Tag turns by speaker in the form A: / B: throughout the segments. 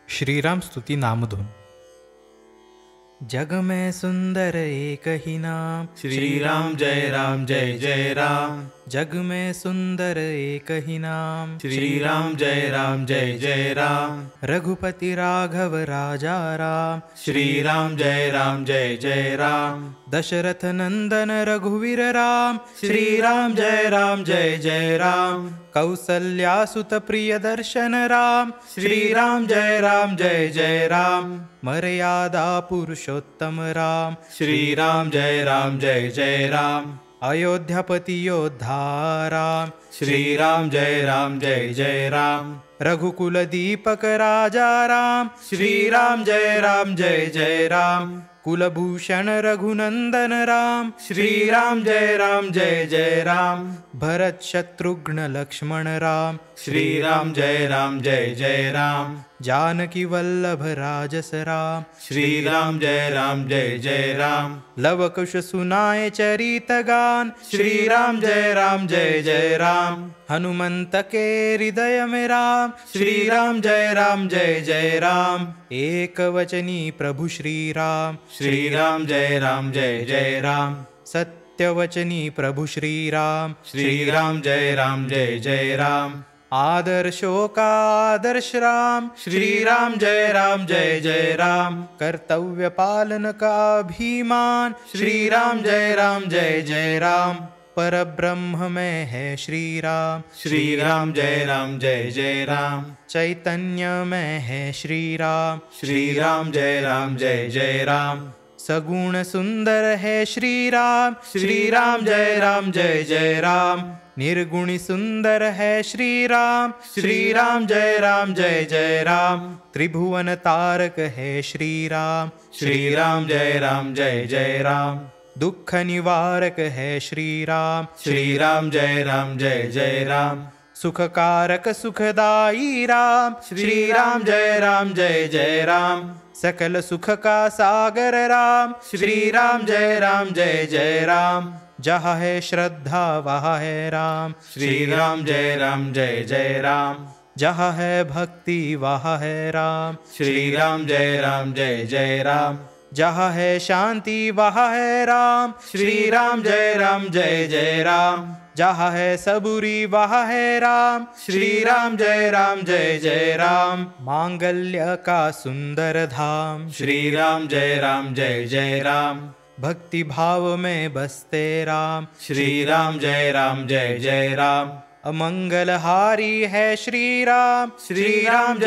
A: श्री राम स्तुति नामधुन। जग में सुंदर एक ही नाम,
B: श्री राम जय जय राम।
A: जग में सुंदर एक ही नाम,
B: श्री राम जय राम।
A: रघुपति राघव राजा राम,
B: श्री राम जय राम।
A: दशरथ नंदन रघुवीर राम,
B: श्री राम जय राम।
A: कौसल्या सुत प्रिय दर्शन राम,
B: श्री राम जय राम।
A: मर्यादा पुरुषोत्तम राम,
B: श्री राम जय राम।
A: अयोध्यापति योद्धा राम,
B: श्री राम जय राम।
A: रघुकुल दीपक राजा राम,
B: श्री राम जय राम।
A: कुलभूषण रघुनंदन राम,
B: श्री राम जय राम।
A: भरत शत्रुघ्न लक्ष्मण राम,
B: श्री राम जय राम।
A: जानकी वल्लभ राजस राम,
B: श्री राम जय राम।
A: लव कुश सुनाए चरित गान,
B: श्री राम जय राम।
A: हनुमंत के हृदय में राम,
B: श्री राम जय राम।
A: एक वचनी प्रभु श्री राम,
B: श्री राम जय राम।
A: सत्यवचनी प्रभु श्री राम,
B: श्री राम जय राम।
A: आदर्शों का आदर्श राम,
B: श्री राम जय राम।
A: कर्तव्य पालन का अभिमान,
B: श्री राम जय राम।
A: पर ब्रह्म में है श्री राम,
B: श्री राम जय राम।
A: चैतन्य में है श्री राम,
B: श्री राम जय राम।
A: सगुण सुंदर है श्री राम,
B: श्री राम जय राम।
A: निर्गुणी सुंदर है श्री राम,
B: श्री राम जय राम।
A: त्रिभुवन तारक है श्री राम,
B: श्री राम जय राम।
A: दुख निवारक है श्री राम,
B: श्री राम जय राम।
A: सुख कारक सुखदाई राम,
B: श्री राम जय राम।
A: सकल सुख का सागर राम,
B: श्री राम जय राम।
A: जहाँ है श्रद्धा वहाँ है राम,
B: श्री राम जय राम।
A: जहाँ है भक्ति वहाँ है राम,
B: श्री राम जय राम।
A: जहाँ है शांति वहाँ है राम,
B: श्री राम जय राम।
A: जहाँ है सबूरी वहाँ है राम,
B: श्री राम जय राम।
A: मांगल्य का सुंदर धाम,
B: श्री राम जय राम।
A: भक्ति भाव में बसते राम,
B: श्री राम जय राम।
A: अमंगलहारी है श्री राम,
B: श्री राम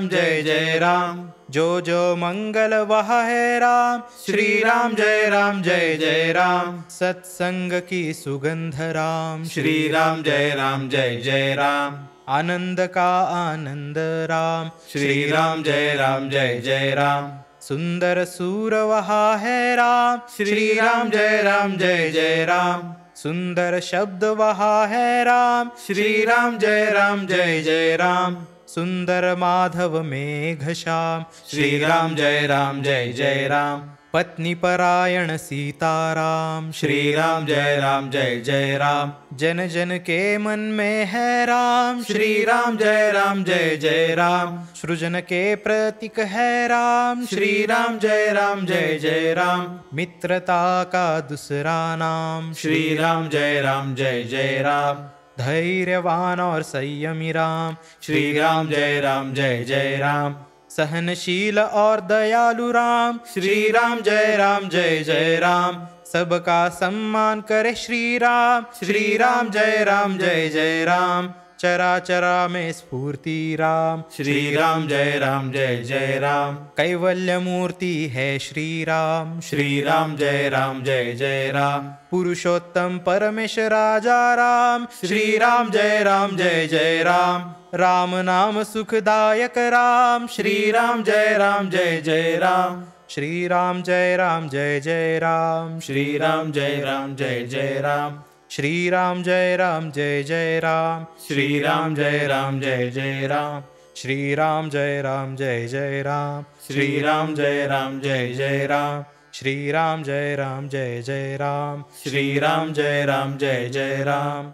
B: जय राम।
A: जो जो मंगल वह है राम,
B: श्री राम जय राम।
A: सत्संग की सुगंध राम,
B: श्री राम जय राम।
A: आनंद का आनंद राम,
B: श्री राम जय राम।
A: सुंदर सूर वहाँ है राम,
B: श्री राम जय राम।
A: सुंदर शब्द वहाँ है राम,
B: श्री राम जय राम।
A: सुंदर माधव मेघ श्याम,
B: श्री राम जय राम।
A: पत्नी परायण सीताराम,
B: श्री राम जय राम।
A: जन जन के मन में है राम,
B: श्री राम जय राम।
A: सृजन के प्रतीक है राम,
B: श्री राम जय राम।
A: मित्रता का दूसरा नाम,
B: श्री राम जय राम।
A: धैर्यवान और संयमी राम,
B: श्री राम जय राम।
A: सहनशील और दयालु राम,
B: श्री राम जय राम।
A: सबका सम्मान करे श्री राम,
B: श्री राम जय राम।
A: चराचरा में स्फूर्ति राम,
B: श्री राम जय राम।
A: कैवल्य मूर्ति है श्री राम,
B: श्री राम जय राम।
A: पुरुषोत्तम परमेश राजा राम,
B: श्री राम जय राम।
A: राम नाम सुखदायक राम,
B: श्री राम जय राम।
A: श्री राम जय राम जय राम,
B: श्री राम जय राम।
A: श्री राम जय राम जय राम,
B: श्री राम जय राम।
A: श्री राम जय राम जय राम,
B: श्री राम जय राम।
A: श्री राम जय राम जय राम,
B: श्री राम जय राम।